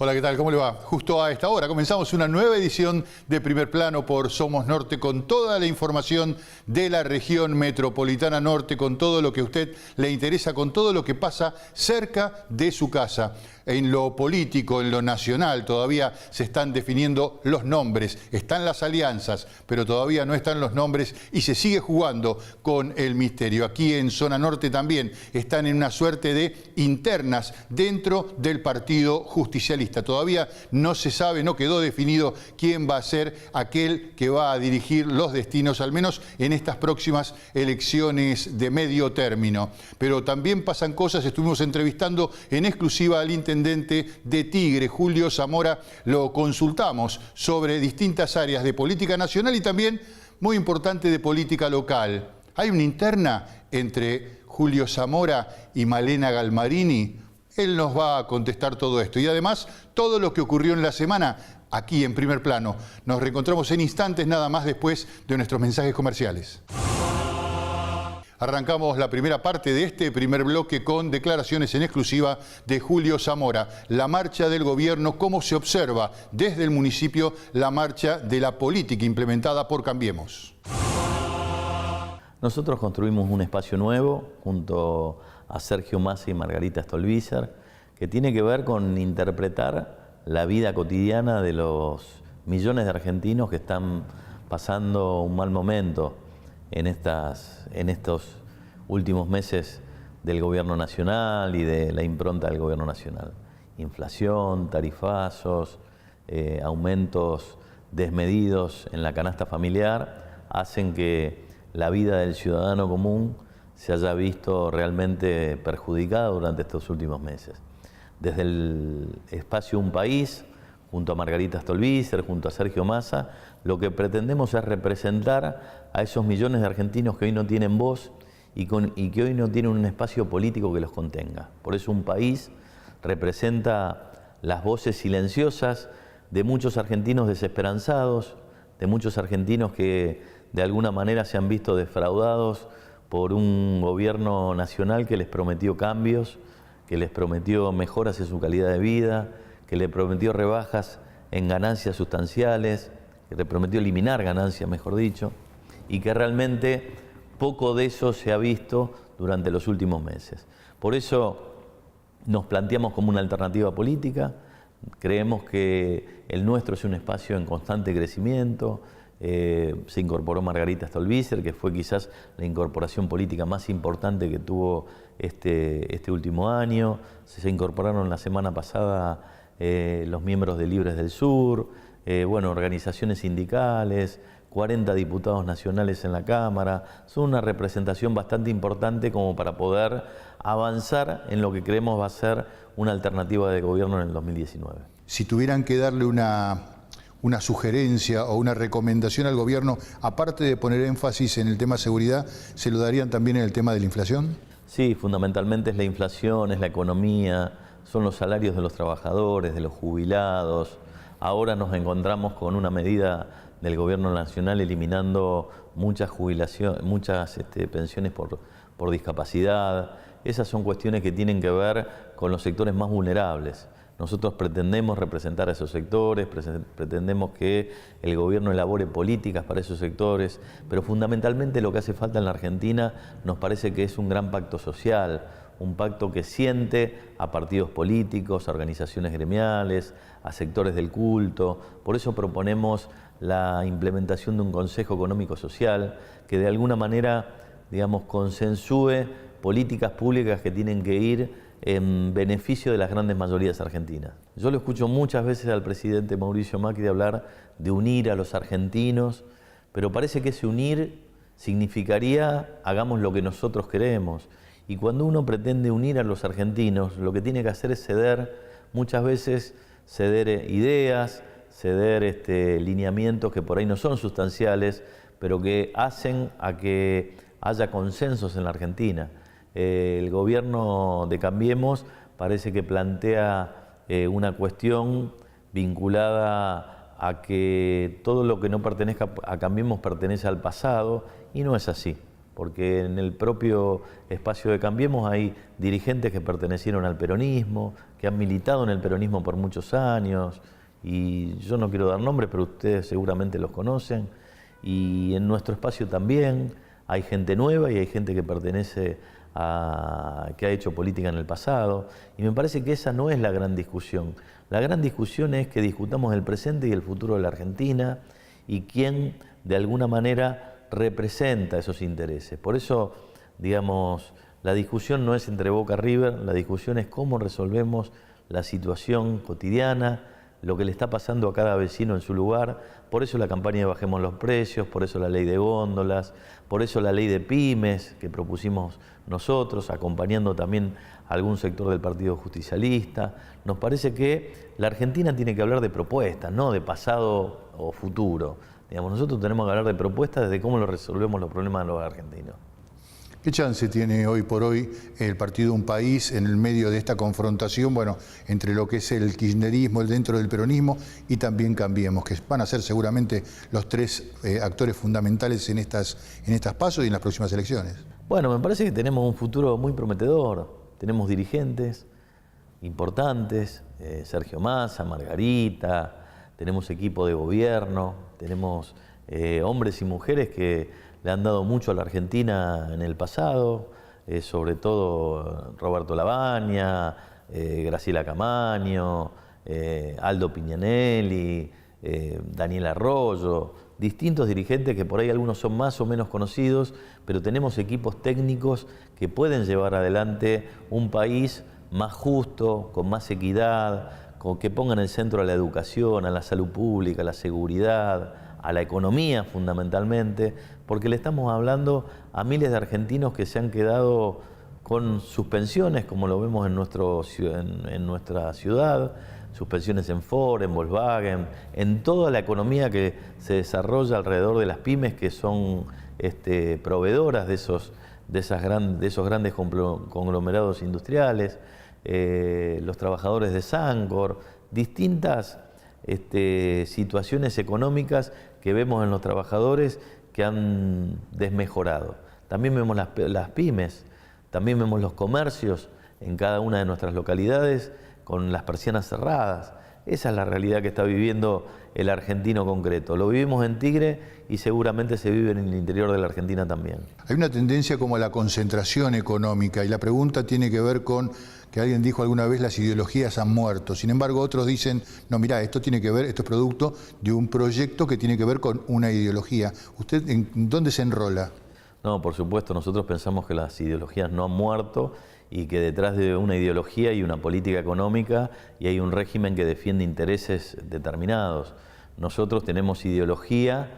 Hola, ¿qué tal? ¿Cómo le va? Justo a esta hora comenzamos una nueva edición de Primer Plano por Somos Norte con toda la información de la región metropolitana norte, con todo lo que a usted le interesa, con todo lo que pasa cerca de su casa. En lo político, en lo nacional, todavía se están definiendo los nombres, están las alianzas, pero todavía no están los nombres y se sigue jugando con el misterio. Aquí en Zona Norte también están en una suerte de internas dentro del Partido Justicialista. Todavía no se sabe, no quedó definido quién va a ser aquel que va a dirigir los destinos, al menos en estas próximas elecciones de medio término. Pero también pasan cosas, estuvimos entrevistando en exclusiva al intendente de Tigre, Julio Zamora, lo consultamos sobre distintas áreas de política nacional y también, muy importante, de política local. Hay una interna entre Julio Zamora y Malena Galmarini. Él nos va a contestar todo esto y además todo lo que ocurrió en la semana aquí en Primer Plano. Nos reencontramos en instantes nada más después de nuestros mensajes comerciales. Arrancamos la primera parte de este primer bloque con declaraciones en exclusiva de Julio Zamora. La marcha del gobierno, cómo se observa desde el municipio la marcha de la política implementada por Cambiemos. Nosotros construimos un espacio nuevo junto a Sergio Massa y Margarita Stolbizer, que tiene que ver con interpretar la vida cotidiana de los millones de argentinos que están pasando un mal momento en estos últimos meses del gobierno nacional y de la impronta del gobierno nacional. Inflación, tarifazos, aumentos desmedidos en la canasta familiar hacen que la vida del ciudadano común se haya visto realmente perjudicada durante estos últimos meses. Desde el espacio Un País, junto a Margarita Stolbizer, junto a Sergio Massa, lo que pretendemos es representar a esos millones de argentinos que hoy no tienen voz y que hoy no tienen un espacio político que los contenga. Por eso Un País representa las voces silenciosas de muchos argentinos desesperanzados, de muchos argentinos que de alguna manera se han visto defraudados por un gobierno nacional que les prometió cambios, que les prometió mejoras en su calidad de vida, que le prometió rebajas en ganancias sustanciales, que le prometió eliminar ganancias, mejor dicho, y que realmente poco de eso se ha visto durante los últimos meses. Por eso nos planteamos como una alternativa política, creemos que el nuestro es un espacio en constante crecimiento. Se incorporó Margarita Stolbizer, que fue quizás la incorporación política más importante que tuvo este último año. Se incorporaron la semana pasada los miembros de Libres del Sur, organizaciones sindicales, 40 diputados nacionales en la Cámara. Son una representación bastante importante como para poder avanzar en lo que creemos va a ser una alternativa de gobierno en el 2019. Si tuvieran que darle una sugerencia o una recomendación al gobierno, aparte de poner énfasis en el tema seguridad, ¿se lo darían también en el tema de la inflación? Sí, fundamentalmente es la inflación, es la economía, son los salarios de los trabajadores, de los jubilados. Ahora nos encontramos con una medida del gobierno nacional eliminando muchas jubilaciones, muchas pensiones por discapacidad. Esas son cuestiones que tienen que ver con los sectores más vulnerables. Nosotros pretendemos representar a esos sectores, pretendemos que el gobierno elabore políticas para esos sectores, pero fundamentalmente lo que hace falta en la Argentina nos parece que es un gran pacto social, un pacto que siente a partidos políticos, a organizaciones gremiales, a sectores del culto. Por eso proponemos la implementación de un Consejo Económico Social que de alguna manera, consensúe políticas públicas que tienen que ir en beneficio de las grandes mayorías argentinas. Yo lo escucho muchas veces al presidente Mauricio Macri hablar de unir a los argentinos, pero parece que ese unir significaría hagamos lo que nosotros queremos. Y cuando uno pretende unir a los argentinos, lo que tiene que hacer es ceder, muchas veces ceder ideas, ceder lineamientos que por ahí no son sustanciales, pero que hacen a que haya consensos en la Argentina. El gobierno de Cambiemos parece que plantea una cuestión vinculada a que todo lo que no pertenezca a Cambiemos pertenece al pasado, y no es así. porque en el propio espacio de Cambiemos hay dirigentes que pertenecieron al peronismo, que han militado en el peronismo por muchos años, y yo no quiero dar nombres, pero ustedes seguramente los conocen, y en nuestro espacio también hay gente nueva y hay gente que pertenece que ha hecho política en el pasado, y me parece que esa no es la gran discusión. La gran discusión es que discutamos el presente y el futuro de la Argentina y quién de alguna manera representa esos intereses. Por eso, digamos, la discusión no es entre Boca River, la discusión es cómo resolvemos la situación cotidiana, lo que le está pasando a cada vecino en su lugar. Por eso la campaña de Bajemos los Precios, por eso la ley de góndolas, por eso la ley de pymes que propusimos nosotros, acompañando también a algún sector del Partido Justicialista. Nos parece que la Argentina tiene que hablar de propuestas, no de pasado o futuro. Digamos, nosotros tenemos que hablar de propuestas desde cómo lo resolvemos los problemas de los argentinos. ¿Qué chance tiene hoy por hoy el partido Un País en el medio de esta confrontación, bueno, entre lo que es el kirchnerismo, el dentro del peronismo y también Cambiemos, que van a ser seguramente los tres actores fundamentales en estas PASO y en las próximas elecciones? Bueno, me parece que tenemos un futuro muy prometedor. Tenemos dirigentes importantes, Sergio Massa, Margarita, tenemos equipo de gobierno, tenemos hombres y mujeres que le han dado mucho a la Argentina en el pasado, sobre todo Roberto Lavagna, Graciela Camaño, Aldo Pignanelli, Daniel Arroyo, distintos dirigentes que por ahí algunos son más o menos conocidos, pero tenemos equipos técnicos que pueden llevar adelante un país más justo, con más equidad, que pongan en el centro a la educación, a la salud pública, a la seguridad, a la economía fundamentalmente, porque le estamos hablando a miles de argentinos que se han quedado con sus pensiones, como lo vemos en nuestra ciudad, sus pensiones en Ford, en Volkswagen, en toda la economía que se desarrolla alrededor de las pymes, que son proveedoras de esos grandes conglomerados industriales, los trabajadores de Sancor, distintas situaciones económicas que vemos en los trabajadores que han desmejorado. También vemos las pymes, también vemos los comercios en cada una de nuestras localidades con las persianas cerradas. Esa es la realidad que está viviendo el argentino concreto. Lo vivimos en Tigre y seguramente se vive en el interior de la Argentina también. Hay una tendencia como a la concentración económica y la pregunta tiene que ver con que alguien dijo alguna vez las ideologías han muerto. Sin embargo, otros dicen, no, mirá, esto es producto de un proyecto que tiene que ver con una ideología. ¿Usted en dónde se enrola? No, por supuesto, nosotros pensamos que las ideologías no han muerto y que detrás de una ideología hay una política económica y hay un régimen que defiende intereses determinados. Nosotros tenemos ideología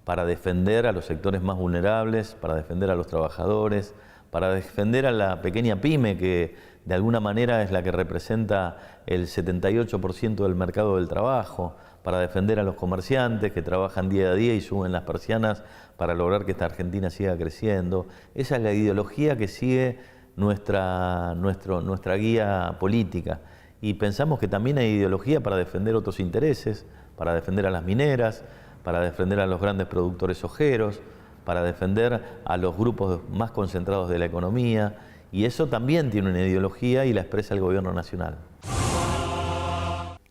para defender a los sectores más vulnerables, para defender a los trabajadores, para defender a la pequeña pyme que de alguna manera es la que representa el 78% del mercado del trabajo, para defender a los comerciantes que trabajan día a día y suben las persianas para lograr que esta Argentina siga creciendo. Esa es la ideología que sigue nuestra guía política. Y pensamos que también hay ideología para defender otros intereses, para defender a las mineras, para defender a los grandes productores sojeros, para defender a los grupos más concentrados de la economía, y eso también tiene una ideología y la expresa el gobierno nacional.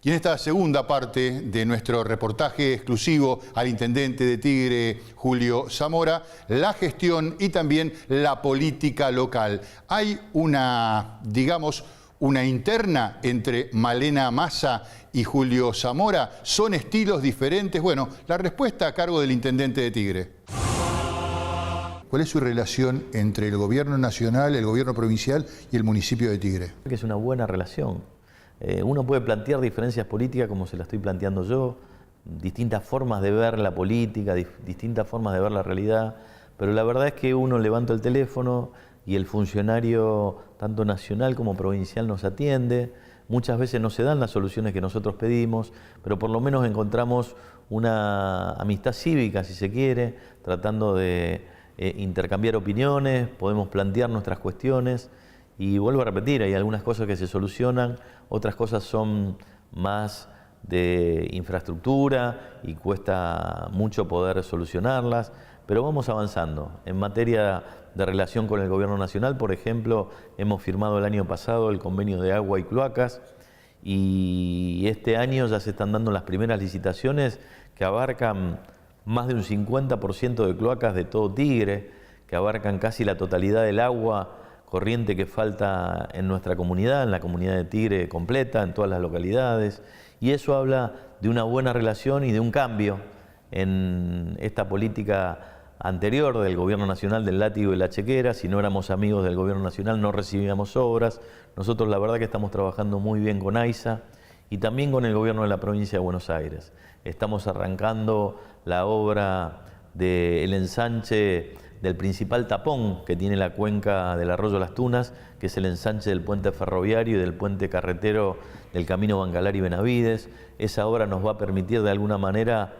Y en esta segunda parte de nuestro reportaje exclusivo al intendente de Tigre, Julio Zamora, la gestión y también la política local. Hay una interna entre Malena Massa y Julio Zamora. ¿Son estilos diferentes? Bueno, la respuesta a cargo del intendente de Tigre. ¿Cuál es su relación entre el gobierno nacional, el gobierno provincial y el municipio de Tigre? Que es una buena relación. Uno puede plantear diferencias políticas como se la estoy planteando yo, distintas formas de ver la política, distintas formas de ver la realidad, pero la verdad es que uno levanta el teléfono y el funcionario, tanto nacional como provincial, nos atiende. Muchas veces no se dan las soluciones que nosotros pedimos, pero por lo menos encontramos una amistad cívica, si se quiere, tratando de intercambiar opiniones, podemos plantear nuestras cuestiones. Y vuelvo a repetir, hay algunas cosas que se solucionan, otras cosas son más de infraestructura y cuesta mucho poder solucionarlas, pero vamos avanzando. En materia de relación con el Gobierno Nacional, por ejemplo, hemos firmado el año pasado el convenio de agua y cloacas y este año ya se están dando las primeras licitaciones que abarcan más de un 50% de cloacas de todo Tigre, que abarcan casi la totalidad del agua corriente que falta en nuestra comunidad, en la comunidad de Tigre completa, en todas las localidades. Y eso habla de una buena relación y de un cambio en esta política anterior del Gobierno Nacional del látigo y la chequera. Si no éramos amigos del Gobierno Nacional no recibíamos obras. Nosotros la verdad que estamos trabajando muy bien con AISA y también con el Gobierno de la Provincia de Buenos Aires. Estamos arrancando la obra del ensanche del principal tapón que tiene la cuenca del arroyo Las Tunas, que es el ensanche del puente ferroviario y del puente carretero del camino Bancalar y Benavides. Esa obra nos va a permitir de alguna manera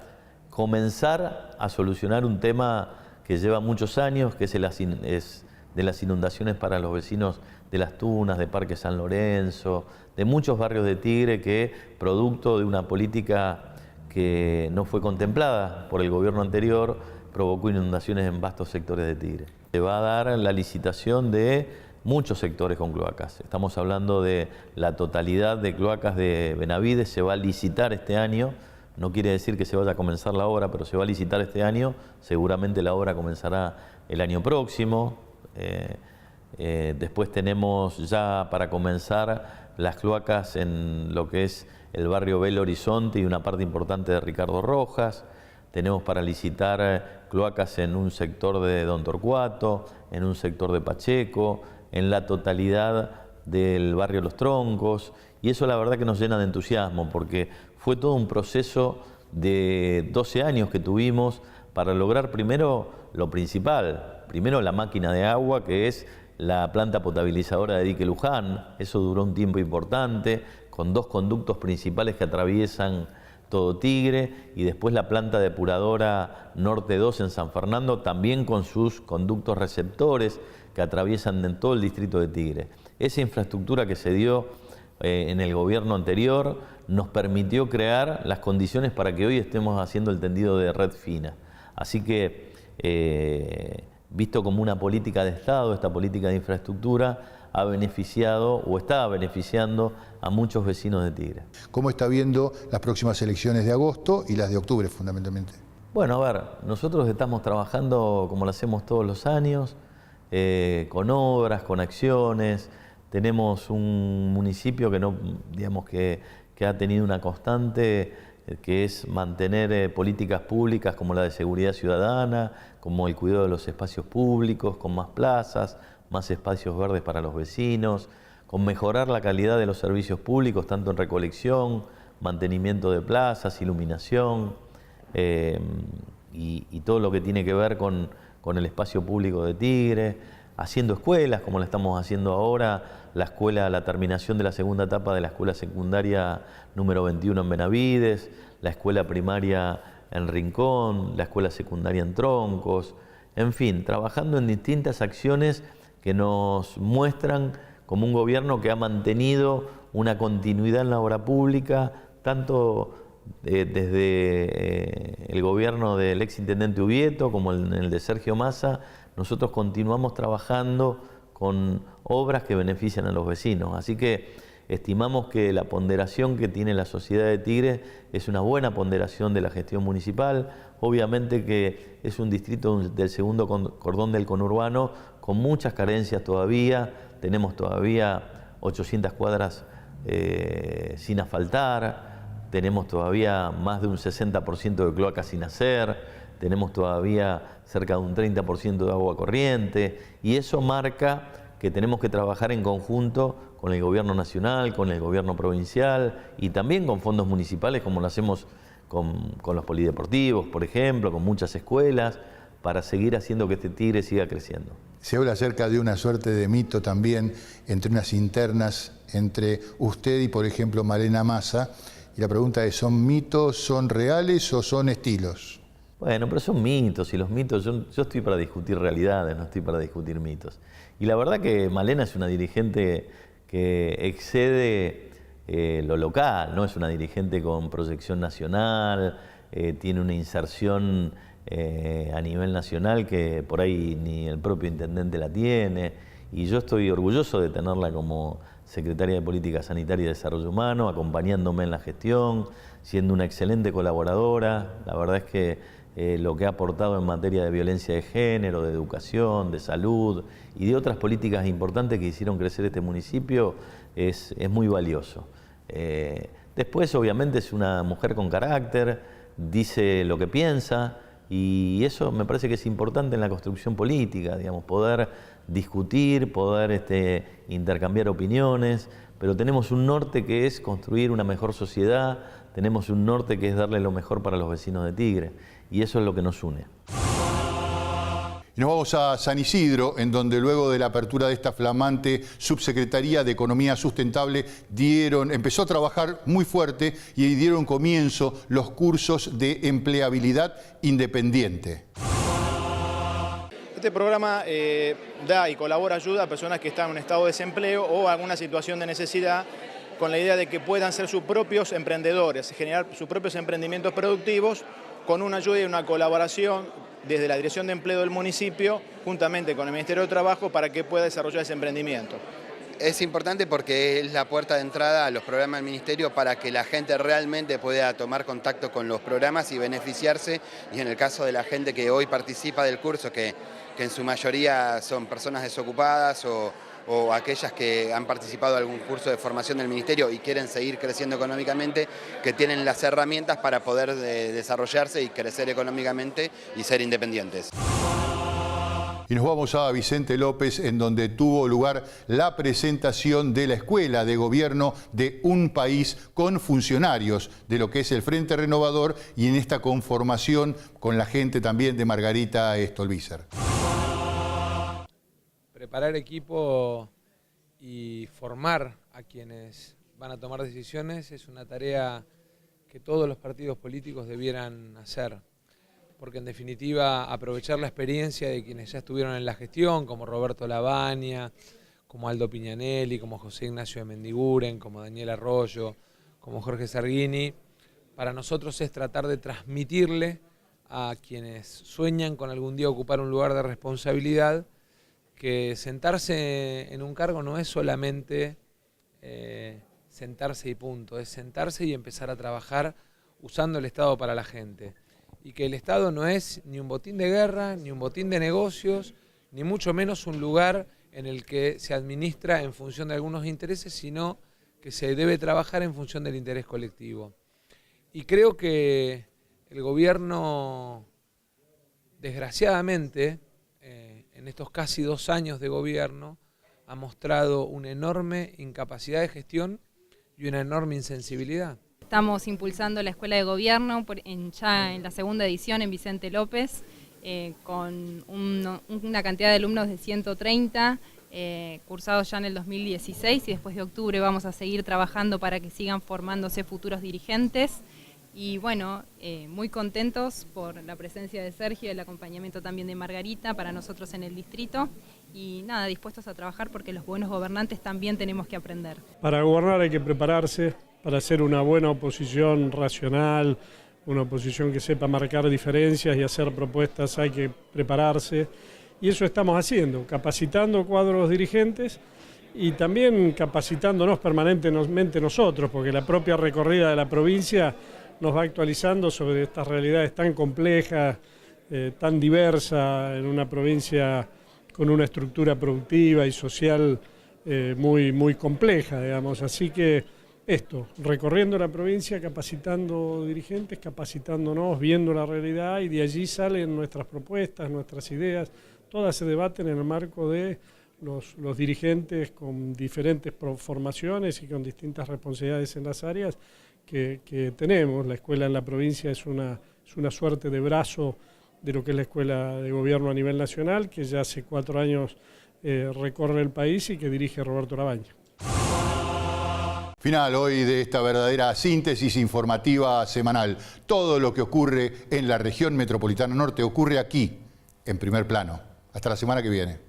comenzar a solucionar un tema que lleva muchos años, que es de las inundaciones para los vecinos de Las Tunas, de Parque San Lorenzo, de muchos barrios de Tigre que, producto de una política que no fue contemplada por el gobierno anterior, provocó inundaciones en vastos sectores de Tigre. Se va a dar la licitación de muchos sectores con cloacas. Estamos hablando de la totalidad de cloacas de Benavides, se va a licitar este año. No quiere decir que se vaya a comenzar la obra, pero se va a licitar este año. Seguramente la obra comenzará el año próximo. Después tenemos ya para comenzar las cloacas en lo que es el barrio Belo Horizonte y una parte importante de Ricardo Rojas. Tenemos para licitar cloacas en un sector de Don Torcuato, en un sector de Pacheco, en la totalidad del barrio Los Troncos. Y eso la verdad que nos llena de entusiasmo, porque fue todo un proceso de 12 años que tuvimos para lograr primero lo principal. Primero la máquina de agua, que es la planta potabilizadora de Dique Luján. Eso duró un tiempo importante, con 2 conductos principales que atraviesan todo Tigre, y después la planta depuradora Norte 2 en San Fernando, también con sus conductos receptores que atraviesan en todo el distrito de Tigre. Esa infraestructura que se dio en el gobierno anterior nos permitió crear las condiciones para que hoy estemos haciendo el tendido de red fina. Así que, visto como una política de Estado, esta política de infraestructura ha beneficiado o está beneficiando a muchos vecinos de Tigre. ¿Cómo está viendo las próximas elecciones de agosto y las de octubre fundamentalmente? Bueno, a ver, nosotros estamos trabajando como lo hacemos todos los años, con obras, con acciones. Tenemos un municipio que, que ha tenido una constante, que es mantener políticas públicas como la de seguridad ciudadana, como el cuidado de los espacios públicos, con más plazas, más espacios verdes para los vecinos, con mejorar la calidad de los servicios públicos, tanto en recolección, mantenimiento de plazas, iluminación, y todo lo que tiene que ver con el espacio público de Tigre, haciendo escuelas, como la estamos haciendo ahora, la terminación de la segunda etapa de la escuela secundaria número 21 en Benavides, la escuela primaria en Rincón, la escuela secundaria en Troncos, en fin, trabajando en distintas acciones que nos muestran como un gobierno que ha mantenido una continuidad en la obra pública, tanto desde el gobierno del exintendente Ubieto como en el de Sergio Massa. Nosotros continuamos trabajando con obras que benefician a los vecinos. Así que estimamos que la ponderación que tiene la sociedad de Tigre es una buena ponderación de la gestión municipal. Obviamente que es un distrito del segundo cordón del conurbano con muchas carencias todavía. Tenemos todavía 800 cuadras sin asfaltar, tenemos todavía más de un 60% de cloacas sin hacer, tenemos todavía cerca de un 30% de agua corriente, y eso marca que tenemos que trabajar en conjunto con el gobierno nacional, con el gobierno provincial y también con fondos municipales, como lo hacemos con los polideportivos, por ejemplo, con muchas escuelas, para seguir haciendo que este Tigre siga creciendo. Se habla acerca de una suerte de mito también entre unas internas entre usted y, por ejemplo, Malena Massa. Y la pregunta es, ¿son mitos, son reales o son estilos? Bueno, pero son mitos, y los mitos, yo estoy para discutir realidades, no estoy para discutir mitos. Y la verdad que Malena es una dirigente que excede lo local, no es una dirigente con proyección nacional, tiene una inserción a nivel nacional que por ahí ni el propio intendente la tiene, y yo estoy orgulloso de tenerla como secretaria de Política Sanitaria y Desarrollo Humano, acompañándome en la gestión, siendo una excelente colaboradora. La verdad es que lo que ha aportado en materia de violencia de género, de educación, de salud y de otras políticas importantes que hicieron crecer este municipio es muy valioso. Después, obviamente, es una mujer con carácter, dice lo que piensa, y eso me parece que es importante en la construcción política, digamos, poder discutir, poder intercambiar opiniones, pero tenemos un norte que es construir una mejor sociedad, tenemos un norte que es darle lo mejor para los vecinos de Tigre, y eso es lo que nos une. Y nos vamos a San Isidro, en donde luego de la apertura de esta flamante Subsecretaría de Economía Sustentable empezó a trabajar muy fuerte y dieron comienzo los cursos de empleabilidad independiente. Este programa da y colabora ayuda a personas que están en un estado de desempleo o alguna situación de necesidad, con la idea de que puedan ser sus propios emprendedores, generar sus propios emprendimientos productivos con una ayuda y una colaboración desde la Dirección de Empleo del municipio, juntamente con el Ministerio de Trabajo, para que pueda desarrollar ese emprendimiento. Es importante porque es la puerta de entrada a los programas del Ministerio para que la gente realmente pueda tomar contacto con los programas y beneficiarse, y en el caso de la gente que hoy participa del curso, que en su mayoría son personas desocupadas o aquellas que han participado en algún curso de formación del Ministerio y quieren seguir creciendo económicamente, que tienen las herramientas para poder desarrollarse y crecer económicamente y ser independientes. Y nos vamos a Vicente López, en donde tuvo lugar la presentación de la Escuela de Gobierno de un País con funcionarios de lo que es el Frente Renovador, y en esta conformación con la gente también de Margarita Stolbizer. Preparar equipo y formar a quienes van a tomar decisiones es una tarea que todos los partidos políticos debieran hacer, porque en definitiva aprovechar la experiencia de quienes ya estuvieron en la gestión, como Roberto Lavagna, como Aldo Piñanelli, como José Ignacio de Mendiguren, como Daniel Arroyo, como Jorge Sarguini, para nosotros es tratar de transmitirle a quienes sueñan con algún día ocupar un lugar de responsabilidad que sentarse en un cargo no es solamente sentarse y punto, es sentarse y empezar a trabajar usando el Estado para la gente. Y que el Estado no es ni un botín de guerra, ni un botín de negocios, ni mucho menos un lugar en el que se administra en función de algunos intereses, sino que se debe trabajar en función del interés colectivo. Y creo que el gobierno, desgraciadamente, en estos casi 2 años de gobierno, ha mostrado una enorme incapacidad de gestión y una enorme insensibilidad. Estamos impulsando la Escuela de Gobierno ya en la segunda edición en Vicente López, con una cantidad de alumnos de 130, cursados ya en el 2016, y después de octubre vamos a seguir trabajando para que sigan formándose futuros dirigentes. Y bueno, muy contentos por la presencia de Sergio, el acompañamiento también de Margarita para nosotros en el distrito, y nada, dispuestos a trabajar porque los buenos gobernantes también tenemos que aprender. Para gobernar hay que prepararse, para hacer una buena oposición racional, una oposición que sepa marcar diferencias y hacer propuestas, hay que prepararse, y eso estamos haciendo, capacitando cuadros dirigentes y también capacitándonos permanentemente nosotros, porque la propia recorrida de la provincia nos va actualizando sobre estas realidades tan complejas, tan diversas, en una provincia con una estructura productiva y social muy compleja, digamos. Así que recorriendo la provincia, capacitando dirigentes, capacitándonos, viendo la realidad, y de allí salen nuestras propuestas, nuestras ideas, todas se debaten en el marco de los dirigentes con diferentes formaciones y con distintas responsabilidades en las áreas que tenemos. La escuela en la provincia es una suerte de brazo de lo que es la Escuela de Gobierno a nivel nacional, que ya hace 4 años recorre el país y que dirige Roberto Lavagna. Final hoy de esta verdadera síntesis informativa semanal. Todo lo que ocurre en la región metropolitana norte ocurre aquí, en Primer Plano. Hasta la semana que viene.